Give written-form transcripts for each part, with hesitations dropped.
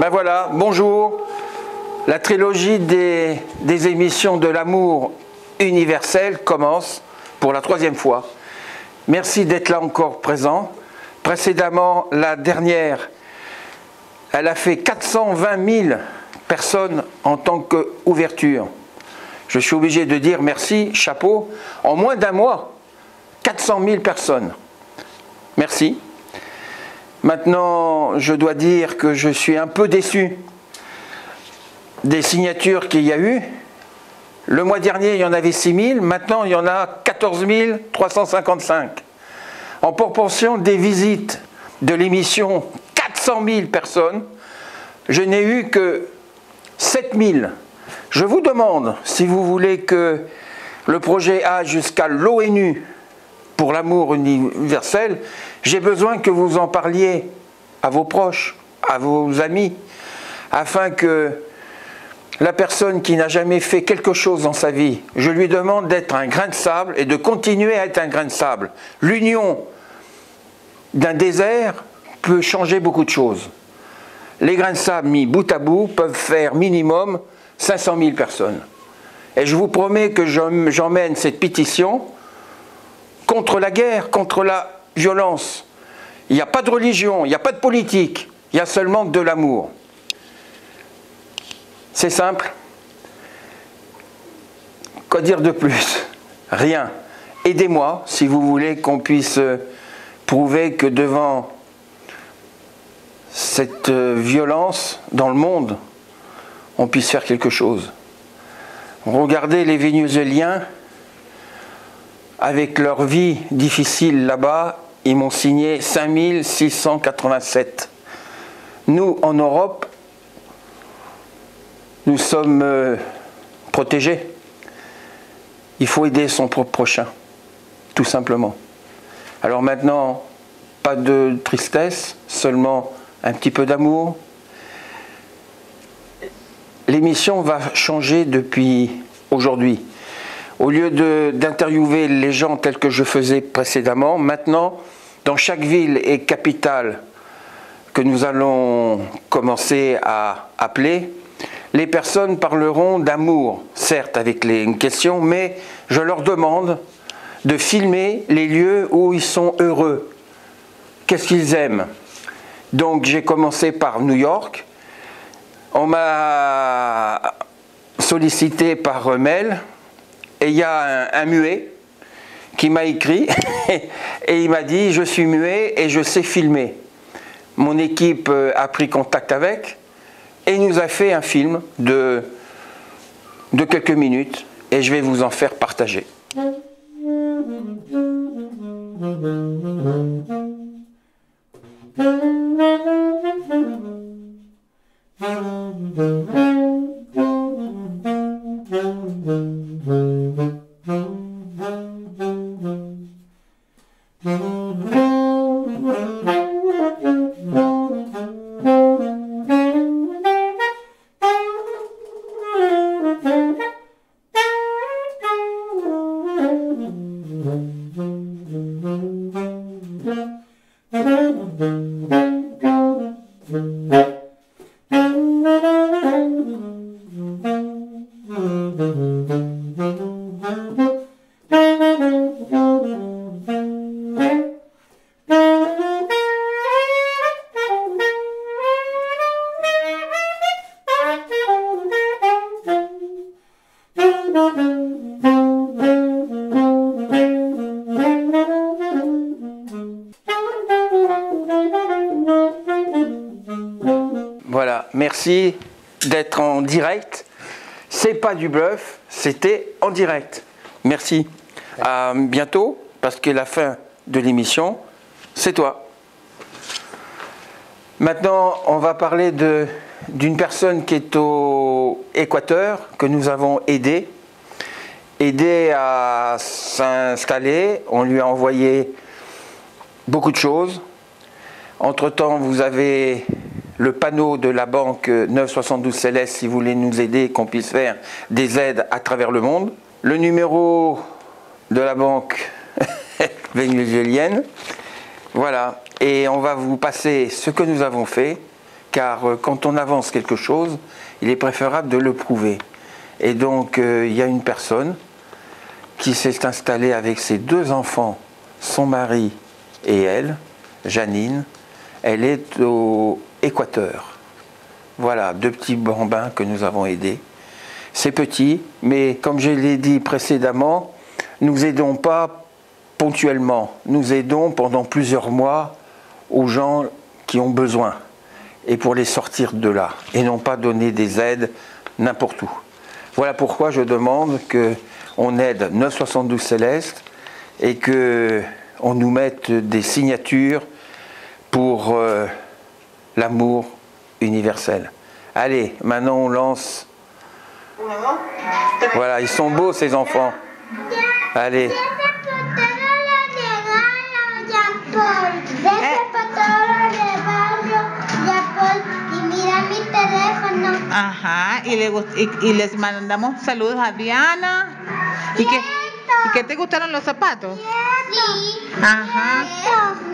Ben voilà, bonjour. La trilogie des émissions de l'amour universel commence pour la 3e fois. Merci d'être là encore présent. Précédemment, la dernière, elle a fait 420 000 personnes en tant qu'ouverture. Je suis obligé de dire merci, chapeau. En moins d'un mois, 400 000 personnes. Merci. Maintenant, je dois dire que je suis un peu déçu des signatures qu'il y a eu. Le mois dernier, il y en avait 6 000. Maintenant, il y en a 14 355. En proportion des visites de l'émission, 400 000 personnes, je n'ai eu que 7 000. Je vous demande, si vous voulez que le projet aille jusqu'à l'ONU pour l'amour universel, j'ai besoin que vous en parliez à vos proches, à vos amis, afin que la personne qui n'a jamais fait quelque chose dans sa vie, je lui demande d'être un grain de sable et de continuer à être un grain de sable. L'union d'un désert peut changer beaucoup de choses. Les grains de sable mis bout à bout peuvent faire minimum 500 000 personnes. Et je vous promets que j'emmène cette pétition contre la guerre, contre la violence. Il n'y a pas de religion, il n'y a pas de politique, il y a seulement de l'amour. C'est simple. Quoi dire de plus? Rien. Aidez-moi si vous voulez qu'on puisse prouver que devant cette violence dans le monde, on puisse faire quelque chose. Regardez les Vénézuéliens, avec leur vie difficile là-bas, ils m'ont signé 5687. Nous, en Europe, nous sommes protégés. Il faut aider son propre prochain, tout simplement. Alors maintenant, pas de tristesse, seulement un petit peu d'amour. L'émission va changer depuis aujourd'hui. Au lieu d'interviewer les gens tels que je faisais précédemment, maintenant, dans chaque ville et capitale que nous allons commencer à appeler, les personnes parleront d'amour, certes avec une question, mais je leur demande de filmer les lieux où ils sont heureux. Qu'est-ce qu'ils aiment? Donc j'ai commencé par New York. On m'a sollicité par mail et il y a un muet qui m'a écrit et il m'a dit « Je suis muet et je sais filmer ». Mon équipe a pris contact avec et il nous a fait un film de quelques minutes et je vais vous en faire partager. Voilà, merci d'être en direct. C'est pas du bluff, c'était en direct. Merci. À bientôt, parce que la fin de l'émission, c'est toi. Maintenant, on va parler d'une personne qui est au Équateur, que nous avons aidé à s'installer. On lui a envoyé beaucoup de choses. Entre-temps, vous avez le panneau de la banque 972 Céleste si vous voulez nous aider, qu'on puisse faire des aides à travers le monde. Le numéro de la banque vénézuélienne. Voilà. Et on va vous passer ce que nous avons fait car quand on avance quelque chose, il est préférable de le prouver. Et donc, il y a une personne qui s'est installée avec ses 2 enfants, son mari et elle, Janine. Elle est au Équateur. Voilà, 2 petits bambins que nous avons aidés. C'est petit, mais comme je l'ai dit précédemment, nous aidons pas ponctuellement. Nous aidons pendant plusieurs mois aux gens qui ont besoin et pour les sortir de là et non pas donner des aides n'importe où. Voilà pourquoi je demande qu'on aide 972 Céleste et qu'on nous mette des signatures pour l'amour universel. Allez, maintenant on lance. Voilà, ils sont beaux ces enfants. Allez. Ajá, y les mandamos saludos a Diana. ¿Y qué te gustaron los zapatos? Sí. Ajá.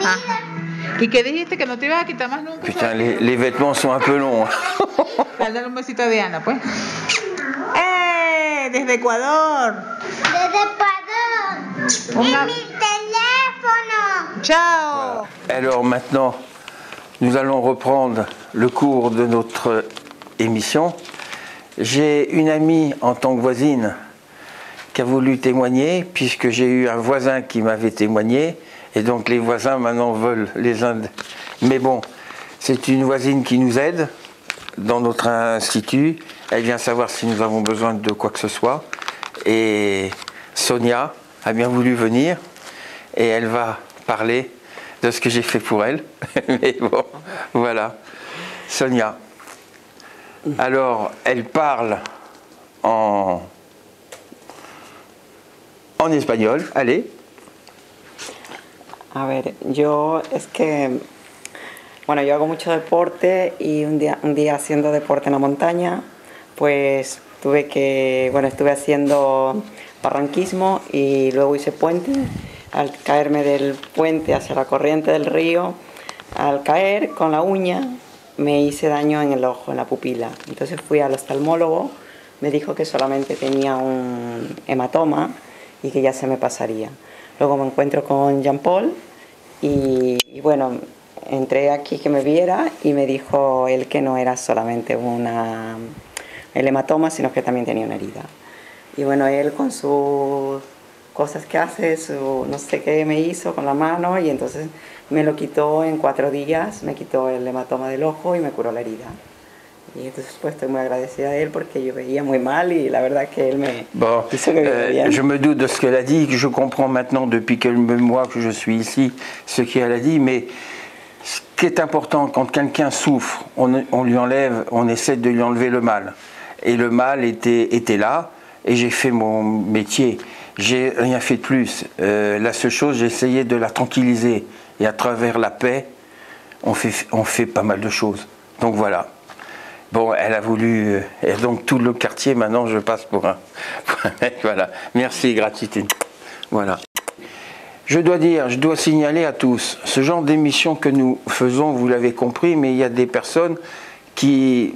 Ajá. ¿Y qué dijiste que no te ibas a quitar más nunca? Putain, les vêtements sont un peu longs. Dale un besito a Diana, pues. ¡Eh! Desde Ecuador. Desde Ecuador. Una- Y mi teléfono. Chao. Alors maintenant, nous allons reprendre le cours de notre émission. J'ai une amie en tant que voisine qui a voulu témoigner, puisque j'ai eu un voisin qui m'avait témoigné, et donc les voisins maintenant veulent les uns. Mais bon, c'est une voisine qui nous aide dans notre institut. Elle vient savoir si nous avons besoin de quoi que ce soit. Et Sonia a bien voulu venir, et elle va parler de ce que j'ai fait pour elle. Mais bon, voilà. Sonia. Alors, elle parle en espagnol. Allez. A ver, yo es que, bueno, yo hago mucho deporte y un día haciendo deporte en la montaña, pues estuve haciendo barranquismo y luego hice puente. Al caerme del puente hacia la corriente del río, al caer con la uña me hice daño en el ojo, en la pupila. Entonces fui al oftalmólogo, me dijo que solamente tenía un hematoma y que ya se me pasaría. Luego me encuentro con Jean Paul y bueno, entré aquí que me viera y me dijo él que no era solamente el hematoma, sino que también tenía una herida. Y bueno, él con sus cosas que hace, no sé qué me hizo con la mano, y entonces me lo quitó en 4 días, me quitó el hematoma del ojo y me curó la herida. Y entonces pues estoy muy agradecida a él porque yo veía muy mal y la verdad que él me hizo que viera bien. Je me doute de ce qu'elle a dit, que je comprends maintenant depuis quelques mois que je suis ici ce qu'elle a dit, mais ce qui est important quand quelqu'un souffre, on lui enlève, on essaie de lui enlever le mal. Et le mal était là, et j'ai fait mon métier. J'ai rien fait de plus. La seule chose, j'ai essayé de la tranquilliser. Et à travers la paix, on fait pas mal de choses. Donc voilà. Bon, elle a voulu... et donc tout le quartier, maintenant, je passe pour un mec. Voilà. Merci, gratitude. Voilà. Je dois signaler à tous, ce genre d'émission que nous faisons, vous l'avez compris, mais il y a des personnes qui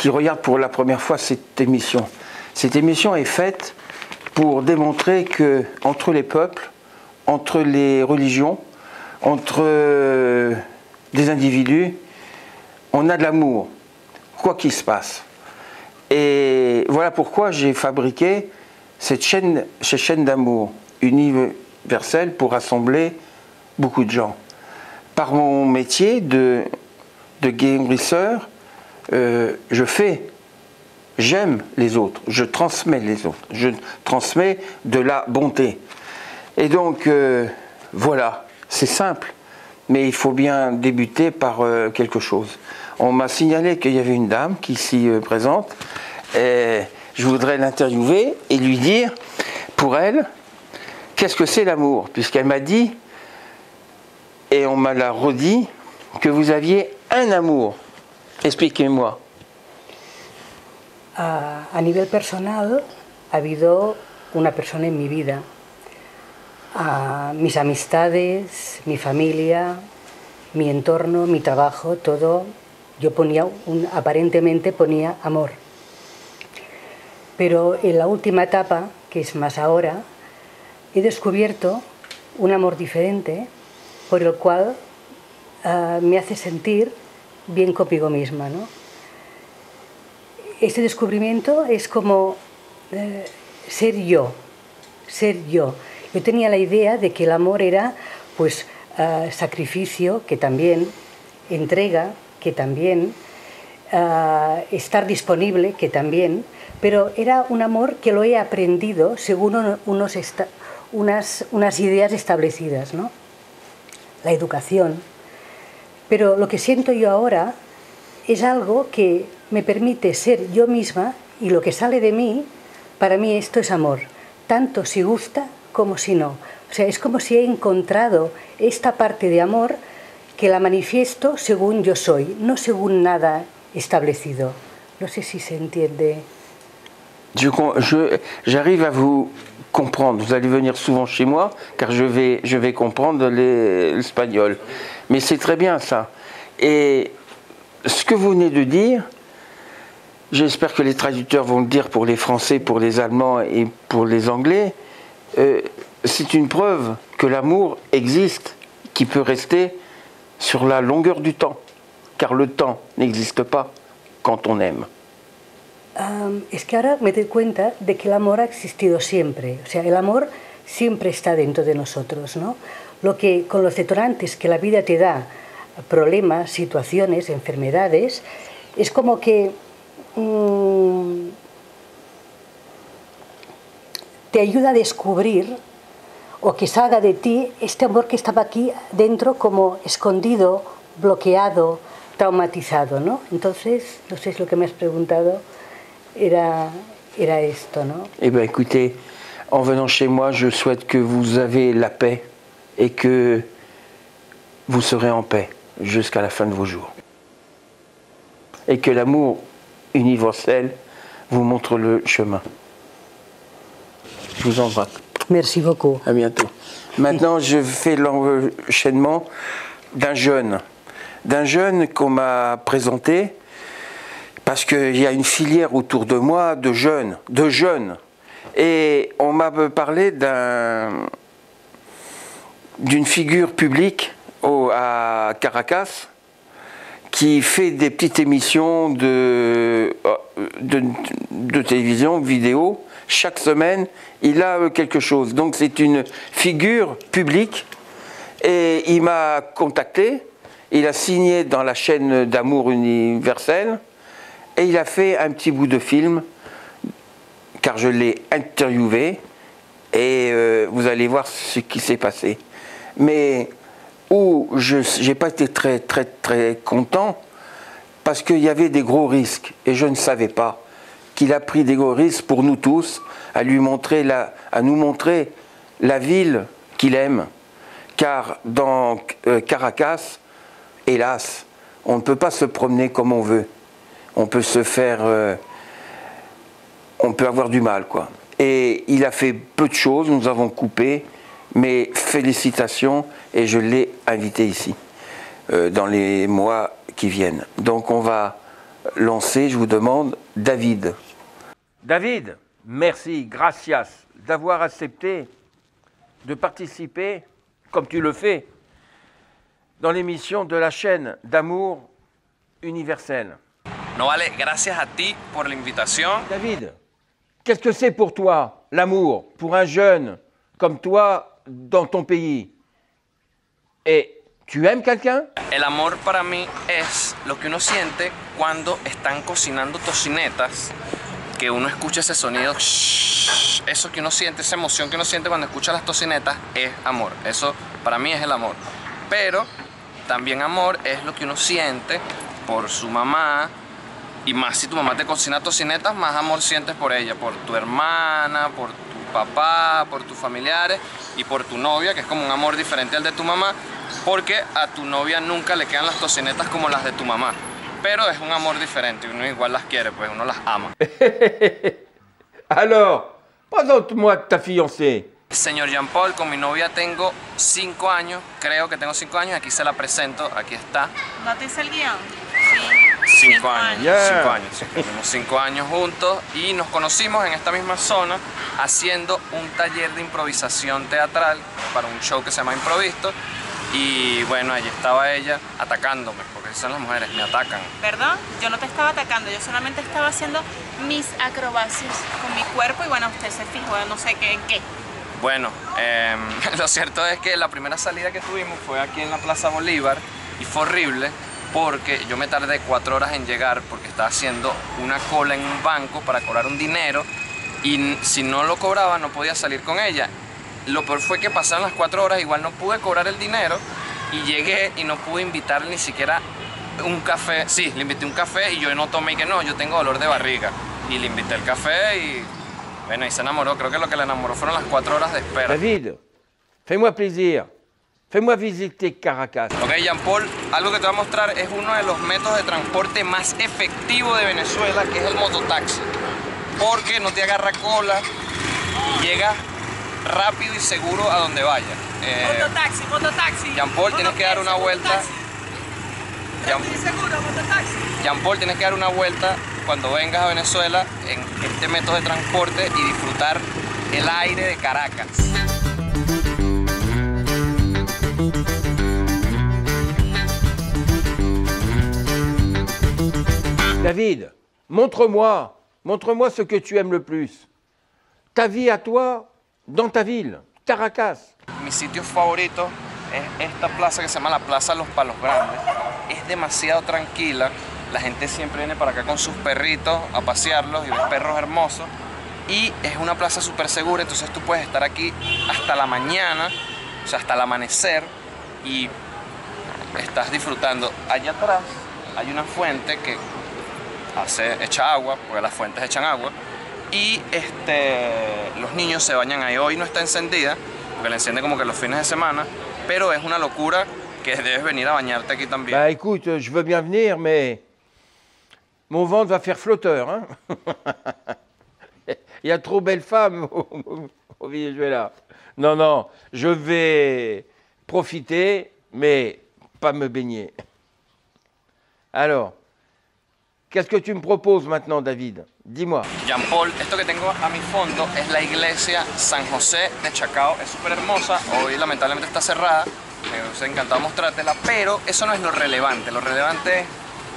regardent pour la première fois cette émission. Cette émission est faite pour démontrer que entre les peuples, entre les religions, entre des individus, on a de l'amour, quoi qu'il se passe. Et voilà pourquoi j'ai fabriqué cette chaîne d'amour universelle pour rassembler beaucoup de gens. Par mon métier de guérisseur, j'aime les autres, je transmets les autres, je transmets de la bonté. Et donc, voilà, c'est simple, mais il faut bien débuter par quelque chose. On m'a signalé qu'il y avait une dame qui s'y présente, et je voudrais l'interviewer et lui dire, pour elle, qu'est-ce que c'est l'amour, puisqu'elle m'a dit, et on m'a l'a redit, que vous aviez un amour. Expliquez-moi. A nivel personal, ha habido una persona en mi vida. Mis amistades, mi familia, mi entorno, mi trabajo, todo yo ponía, aparentemente ponía amor. Pero en la última etapa, que es más ahora, he descubierto un amor diferente por el cual me hace sentir bien conmigo misma, ¿no? Este descubrimiento es como ser yo, ser yo. Yo tenía la idea de que el amor era pues sacrificio, que también, entrega, que también, estar disponible, que también, pero era un amor que lo he aprendido según unas ideas establecidas, ¿no? La educación. Pero lo que siento yo ahora es algo que me permite ser yo misma, y lo que sale de mí, para mí esto es amor, tanto si gusta como si no. O sea, es como si he encontrado esta parte de amor que la manifiesto según yo soy, no según nada establecido. No sé si se entiende. J'arrive à vous comprendre. Vous allez venir souvent chez moi, car je vais comprendre l'espagnol. Mais c'est très bien ça. Et ce que vous venez de dire, j'espère que les traducteurs vont le dire pour les Français, pour les Allemands et pour les Anglais, c'est une preuve que l'amour existe, qui peut rester sur la longueur du temps, car le temps n'existe pas quand on aime. Es que ahora me doy cuenta de que el amor ha existido siempre. O sea, el amor siempre está dentro de nosotros, ¿no? Lo que con los detonantes que la vida te da, problemas, situaciones, enfermedades, es como que te ayuda a descubrir o que salga de ti este amor que estaba aquí dentro como escondido, bloqueado, traumatizado, ¿no? Entonces, no sé si lo que me has preguntado era esto, ¿no? Eh bien, écoutez, en venant chez moi, je souhaite que vous avez la paix et que vous serez en paix jusqu'à la fin de vos jours. Et que l'amour universel vous montre le chemin. Je vous embrasse. Merci beaucoup. À bientôt. Maintenant, je fais l'enchaînement d'un jeune qu'on m'a présenté, parce qu'il y a une filière autour de moi de jeunes. Et on m'a parlé d'une figure publique à Caracas qui fait des petites émissions de télévision, vidéo. Chaque semaine, il a quelque chose. Donc c'est une figure publique et il m'a contacté. Il a signé dans la chaîne d'Amour Universel et il a fait un petit bout de film car je l'ai interviewé et vous allez voir ce qui s'est passé. Mais où je n'ai pas été très content parce qu'il y avait des gros risques et je ne savais pas qu'il a pris des gros risques pour nous tous, à nous montrer la ville qu'il aime. Car dans Caracas, hélas, on ne peut pas se promener comme on veut. On peut se faire... on peut avoir du mal, quoi. Et il a fait peu de choses, nous avons coupé, mais félicitations, et je l'ai invité ici, dans les mois qui viennent. Donc on va lancer, je vous demande, David. David, merci, gracias, d'avoir accepté de participer, comme tu le fais, dans l'émission de la chaîne d'Amour Universel. No vale, gracias a ti por la invitación. David, qu'est-ce que c'est pour toi, l'amour, pour un jeune comme toi dans ton pays? Et tu aimes quelqu'un? El amor para mí es lo que uno siente cuando están cocinando tocinetas, que uno escucha ese sonido, shh, eso que uno siente, esa emoción que uno siente cuando escucha las tocinetas es amor. Eso para mí es el amor. Pero también amor es lo que uno siente por su mamá, y más si tu mamá te cocina tocinetas, más amor sientes por ella, por tu hermana, por tu papá, por tus familiares y por tu novia, que es como un amor diferente al de tu mamá, porque a tu novia nunca le quedan las tocinetas como las de tu mamá, pero es un amor diferente, uno igual las quiere, pues uno las ama. Alors, présente-moi ta fiancée. Señor Jean Paul, con mi novia tengo 5 años, creo que tengo 5 años, aquí se la presento, aquí está. ¿No te dice el guión? Sí. 5 años. Yeah. 5 años, sí, tenemos 5 años juntos y nos conocimos en esta misma zona haciendo un taller de improvisación teatral para un show que se llama Improvisto. Y bueno, allí estaba ella atacándome, porque así son las mujeres, me atacan. Perdón, yo no te estaba atacando, yo solamente estaba haciendo mis acrobacias con mi cuerpo y bueno, usted se fijó, no sé qué en qué. Bueno, lo cierto es que la primera salida que tuvimos fue aquí en la Plaza Bolívar y fue horrible porque yo me tardé 4 horas en llegar porque estaba haciendo una cola en un banco para cobrar un dinero y si no lo cobraba no podía salir con ella. Lo peor fue que pasaron las 4 horas, igual no pude cobrar el dinero y llegué y no pude invitarle ni siquiera un café. Sí, le invité un café y yo no tomé, que no, yo tengo dolor de barriga. Y le invité el café y bueno, y se enamoró. Creo que lo que le enamoró fueron las 4 horas de espera. David, fais-moi plaisir. Fais-moi visiter Caracas. Ok, Jean Paul, algo que te voy a mostrar es uno de los métodos de transporte más efectivos de Venezuela, que es el mototaxi. Porque no te agarra cola y llega rápido y seguro a donde vaya. Mototaxi, mototaxi. Jean Paul, tienes que dar una vuelta. Jean Paul, tienes que dar una vuelta cuando vengas a Venezuela en este método de transporte y disfrutar el aire de Caracas. David, montre-moi ce que tu aimes le plus. Ta vie à toi, dans ta ville, Caracas. Mi sitio favorito es esta plaza que se llama la Plaza Los Palos Grandes. Es demasiado tranquila. La gente siempre viene para acá con sus perritos a pasearlos y ves perros hermosos. Y es una plaza súper segura, entonces tú puedes estar aquí hasta la mañana, o sea, hasta el amanecer, y estás disfrutando. Allá atrás hay una fuente que echa agua, porque las fuentes echan agua, y los niños se bañan ahí. Hoy no está encendida, porque la enciende como que los fines de semana, pero es una locura que debes venir a bañarte aquí también. Bah écoute, je veux bien venir, mais mon ventre va faire flotteur. Hein. Il y a trop belles femmes au Venezuela. Non, non, je vais profiter, mais pas me baigner. Alors, qu'est-ce que tu me proposes maintenant, David? Dis-moi. Jean Paul, esto que tengo a mi fondo es la iglesia San José de Chacao. Es súper hermosa, hoy lamentablemente está cerrada. Me hubiese encantado mostrártela, pero eso no es lo relevante. Lo relevante es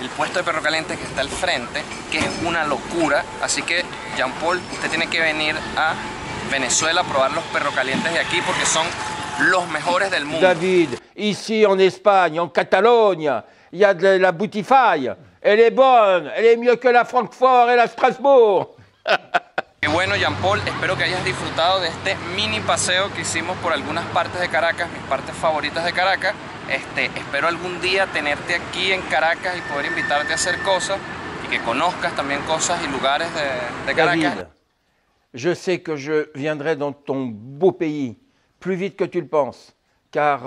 el puesto de perro caliente que está al frente, que es una locura. Así que, Jean Paul, usted tiene que venir a Venezuela a probar los perros calientes de aquí porque son los mejores del mundo. David, ici en Espagne, en Catalogne, il y a de la Boutify. Elle est bonne, elle est mieux que la Francfort et la Strasbourg. Qué bueno, Jean Paul, espero que hayas disfrutado de este mini paseo que hicimos por algunas partes de Caracas, mis partes favoritas de Caracas. Espero algún día tenerte aquí en Caracas y poder invitarte a hacer cosas y que conozcas también cosas y lugares de Caracas. David, je sais que je viendrai dans ton beau pays plus vite que tu le penses, car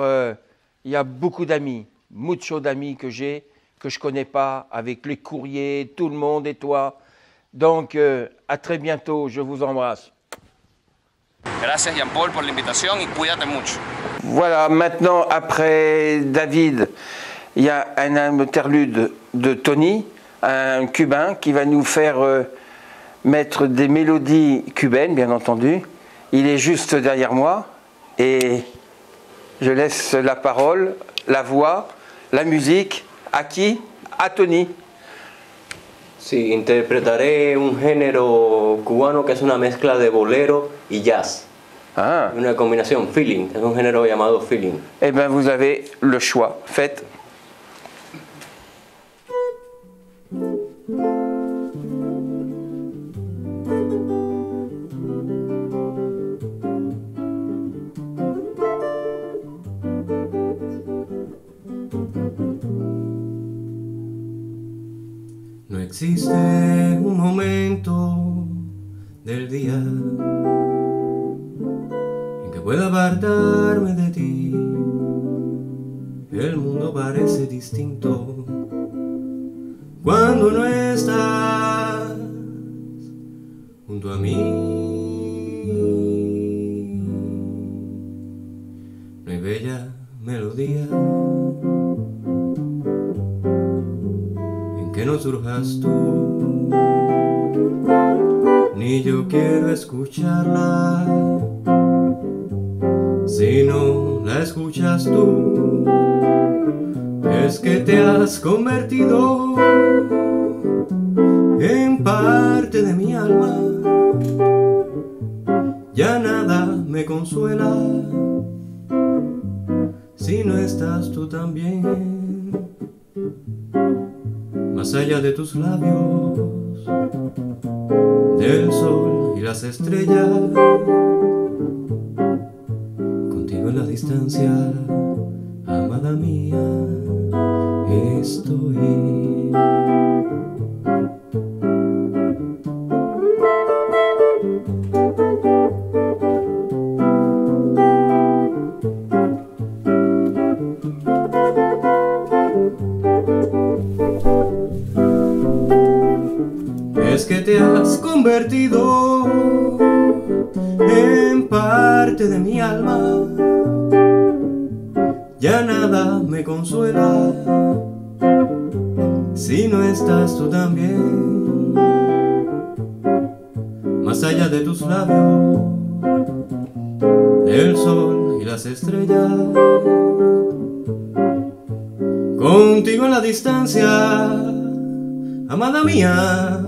il y a beaucoup d'amis, muchos d'amis que j'ai, que je ne connais pas, avec les courriers, tout le monde et toi. Donc, à très bientôt, je vous embrasse. Gracias, Jean Paul, por la invitación y cuídate mucho. Voilà, maintenant, après David, il y a un interlude de Tony, un cubain, qui va nous faire mettre des mélodies cubaines, bien entendu. Il est juste derrière moi et je laisse la parole, la voix, la musique, à qui? À Tony. Sí, interpretaré un género cubano que es una mezcla de bolero y jazz. Ah. Una combinación, feeling, es un género llamado feeling. Eh bien, vous avez le choix. Faites. No existe un momento del día en que pueda apartarme de ti. El mundo parece distinto cuando no estás junto a mí. No hay bella melodía en que no surjas tú, ni yo quiero escucharla. Si no la escuchas tú, es que te has convertido en parte de mi alma. Ya nada me consuela si no estás tú también. Más allá de tus labios, del sol y las estrellas, contigo en la distancia, amada mía, estoy. Es que te has convertido en parte de mi alma. Ya nada me consuela si no estás tú también. Más allá de tus labios, del sol y las estrellas, contigo en la distancia, amada mía,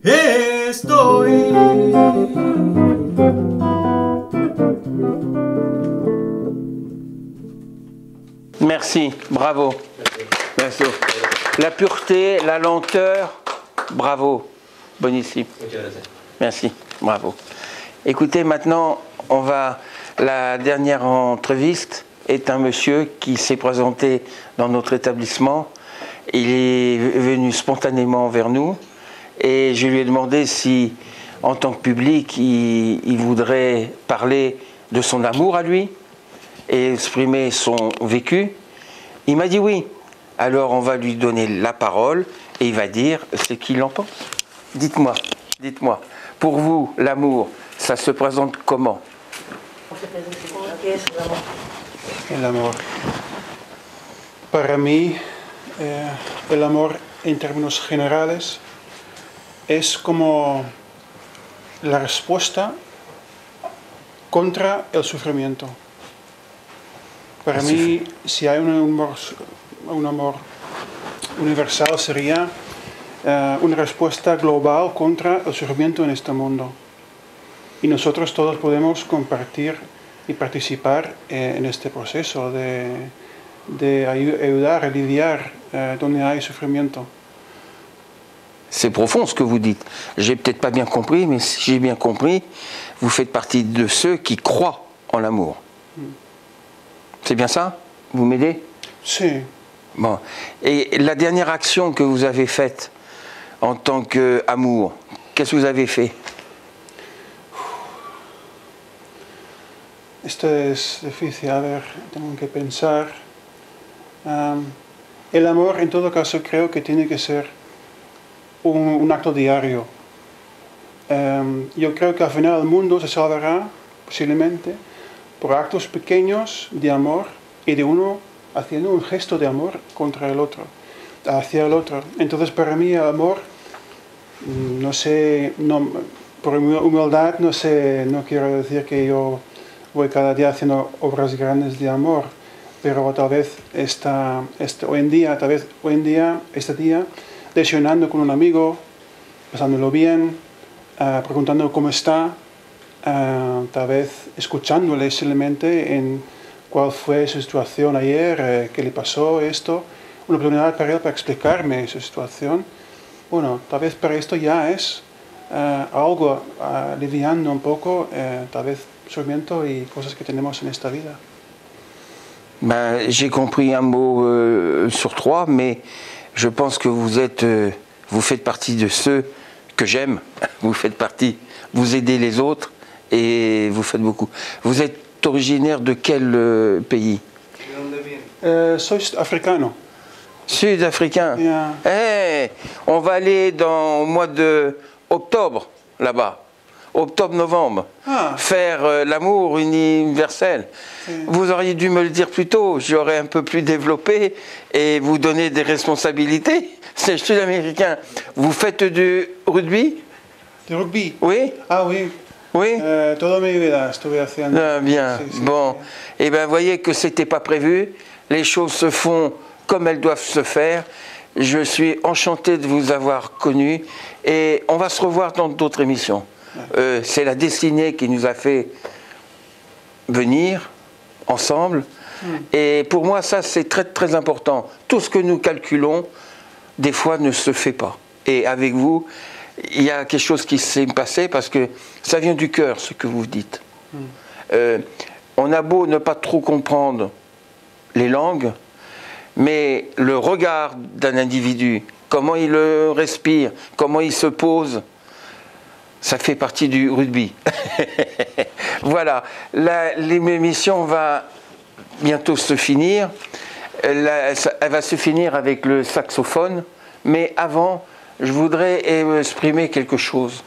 estoy. Merci, bravo. Merci. La pureté, la lenteur, bravo. Bonissime. Merci, bravo. Écoutez, maintenant, la dernière entreviste est un monsieur qui s'est présenté dans notre établissement. Il est venu spontanément vers nous et je lui ai demandé si, en tant que public, il voudrait parler de son amour à lui et exprimer son vécu. Il m'a dit oui. Alors on va lui donner la parole et il va dire ce qu'il en pense. Dites-moi, pour vous, l'amour, ça se présente comment? El amor. Para mí, el amor en términos generales es como la respuesta contra el sufrimiento. Para mí, si hay un amor universal, sería una respuesta global contra el sufrimiento en este mundo. Y nosotros todos podemos compartir y participar en este proceso de ayudar, aliviar donde hay sufrimiento. C'est profond ce que vous dites. J'ai peut-être pas bien compris, mais si j'ai bien compris, vous faites partie de ceux qui croient en l'amour. C'est bien ça? Vous m'aidez? Sí. Bon. Et la dernière action que vous avez faite en tant qu'amour, qu'est-ce que vous avez fait? Esto es difícil, a ver, tengo que pensar. El amor, en todo caso, creo que tiene que ser un acto diario. Yo creo que al final el mundo se salvará, posiblemente, por actos pequeños de amor y de uno haciendo un gesto de amor contra el otro, hacia el otro. Entonces, para mí, el amor, no sé, por humildad, no quiero decir que yo voy cada día haciendo obras grandes de amor, pero tal vez hoy en día, este día, desayunando con un amigo, pasándolo bien, preguntando cómo está, tal vez escuchándole simplemente en cuál fue su situación ayer, qué le pasó, esto, una oportunidad para él para explicarme su situación. Bueno, tal vez para esto ya es algo aliviando un poco, tal vez sufrimiento y cosas que tenemos en esta vida. Ben, j'ai compris un mot sur trois, mais je pense que vous faites partie de ceux que j'aime. Vous faites partie, vous aidez les autres et vous faites beaucoup. Vous êtes originaire de quel pays? Soy africano. Sud-africain. Yeah. Hey, on va aller au mois d'octobre là-bas. octobre-novembre. Ah. Faire l'amour universel. Vous auriez dû me le dire plus tôt, j'aurais un peu plus développé et vous donner des responsabilités. C'est sud-américain. Vous faites du rugby? ¿De rugby? Oui? Ah oui. Oui? Toda mi vida estuve haciendo. Ah, bien, Sí, sí, bon. sí. Eh bien, voyez que c'était pas prévu. Les choses se font comme elles doivent se faire. Je suis enchanté de vous avoir connu et on va se revoir dans d'autres émissions. C'est la destinée qui nous a fait venir ensemble. Et pour moi, ça, c'est très, très important. Tout ce que nous calculons, des fois, ne se fait pas. Et avec vous, il y a quelque chose qui s'est passé parce que ça vient du cœur, ce que vous dites. On a beau ne pas trop comprendre les langues, mais le regard d'un individu, comment il respire, comment il se pose, ça fait partie du rugby. Voilà, l'émission va bientôt se finir. Elle va se finir avec le saxophone, mais avant, je voudrais exprimer quelque chose.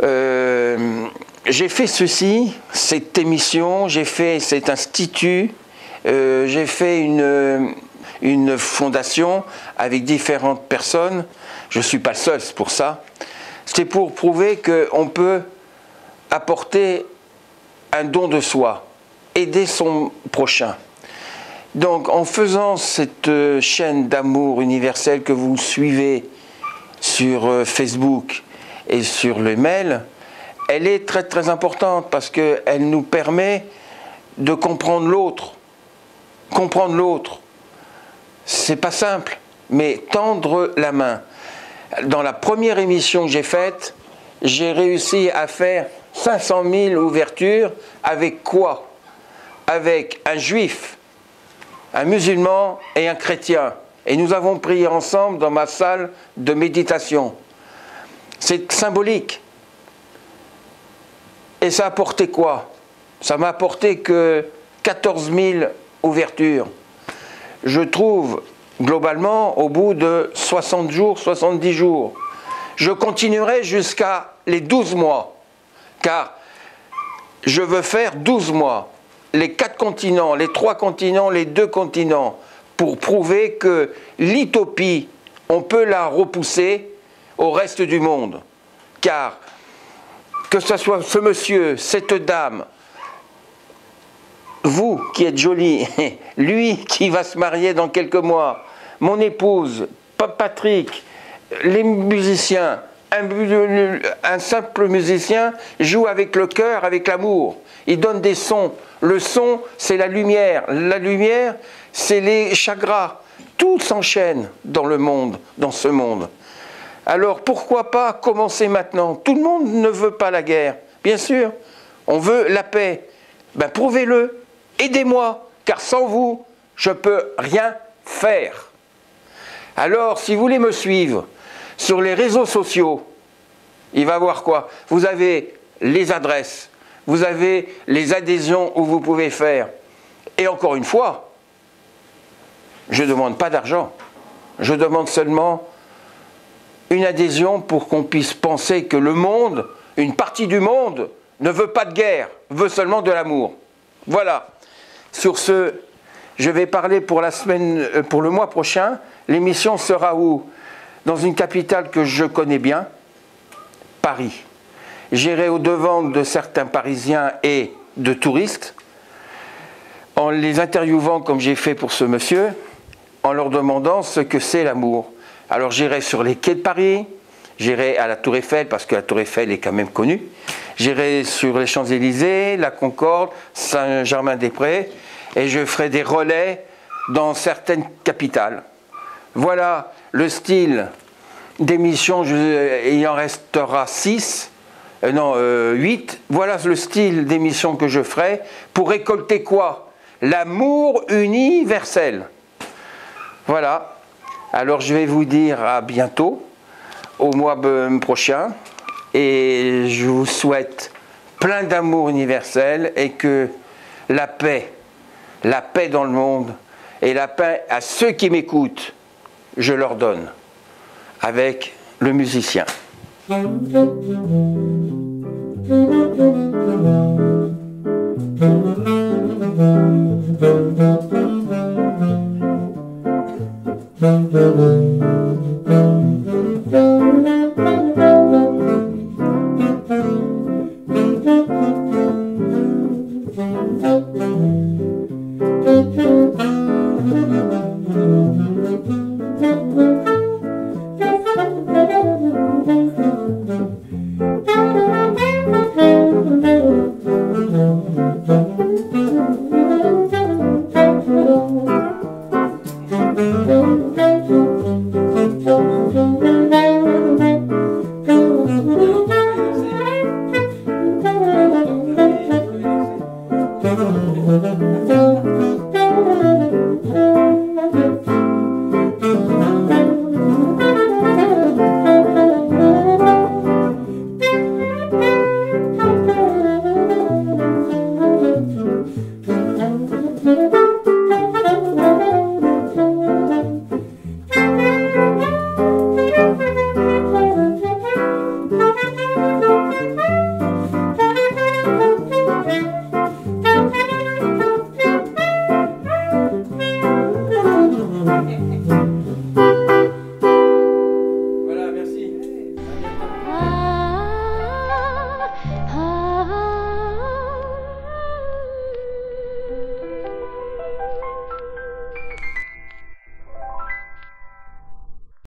J'ai fait ceci, cette émission, j'ai fait cet institut, j'ai fait une fondation avec différentes personnes. Je ne suis pas le seul, c'est pour ça. C'est pour prouver qu'on peut apporter un don de soi, aider son prochain. Donc en faisant cette chaîne d'amour universel que vous suivez sur Facebook et sur le mail, elle est très très importante parce qu'elle nous permet de comprendre l'autre. Comprendre l'autre, c'est pas simple, mais tendre la main. Dans la première émission que j'ai faite, j'ai réussi à faire 500 000 ouvertures. Avec quoi? Avec un juif, un musulman et un chrétien. Et nous avons prié ensemble dans ma salle de méditation. C'est symbolique. Et ça a apporté quoi? Ça m'a apporté que 14 000 ouvertures. Je trouve, globalement, au bout de 60 jours, 70 jours, je continuerai jusqu'à les 12 mois. Car je veux faire 12 mois. Les 4 continents, les 3 continents, les 2 continents, pour prouver que l'utopie, on peut la repousser au reste du monde. Car, que ce soit ce monsieur, cette dame, vous qui êtes jolie, lui qui va se marier dans quelques mois, mon épouse, Patrick, les musiciens, un simple musicien joue avec le cœur, avec l'amour. Il donne des sons. Le son, c'est la lumière. La lumière, c'est les chakras. Tout s'enchaîne dans le monde, dans ce monde. Alors pourquoi pas commencer maintenant? Tout le monde ne veut pas la guerre. Bien sûr, on veut la paix. Ben prouvez-le. Aidez-moi, car sans vous, je ne peux rien faire. Alors, si vous voulez me suivre sur les réseaux sociaux, il va voir quoi? Vous avez les adresses, vous avez les adhésions où vous pouvez faire. Et encore une fois, je ne demande pas d'argent. Je demande seulement une adhésion pour qu'on puisse penser que le monde, une partie du monde, ne veut pas de guerre, veut seulement de l'amour. Voilà. Sur ce, je vais parler pour le mois prochain. L'émission sera où? Dans une capitale que je connais bien, Paris. J'irai au-devant de certains Parisiens et de touristes, en les interviewant comme j'ai fait pour ce monsieur, en leur demandant ce que c'est l'amour. Alors j'irai sur les quais de Paris, j'irai à la Tour Eiffel, parce que la Tour Eiffel est quand même connue, j'irai sur les Champs-Élysées, la Concorde, Saint-Germain-des-Prés, et je ferai des relais dans certaines capitales. Voilà le style d'émission, il en restera 8. Voilà le style d'émission que je ferai pour récolter quoi? L'amour universel. Voilà. Alors je vais vous dire à bientôt, au mois prochain, et je vous souhaite plein d'amour universel et que la paix dans le monde et la paix à ceux qui m'écoutent, je leur donne avec le musicien. Thank you.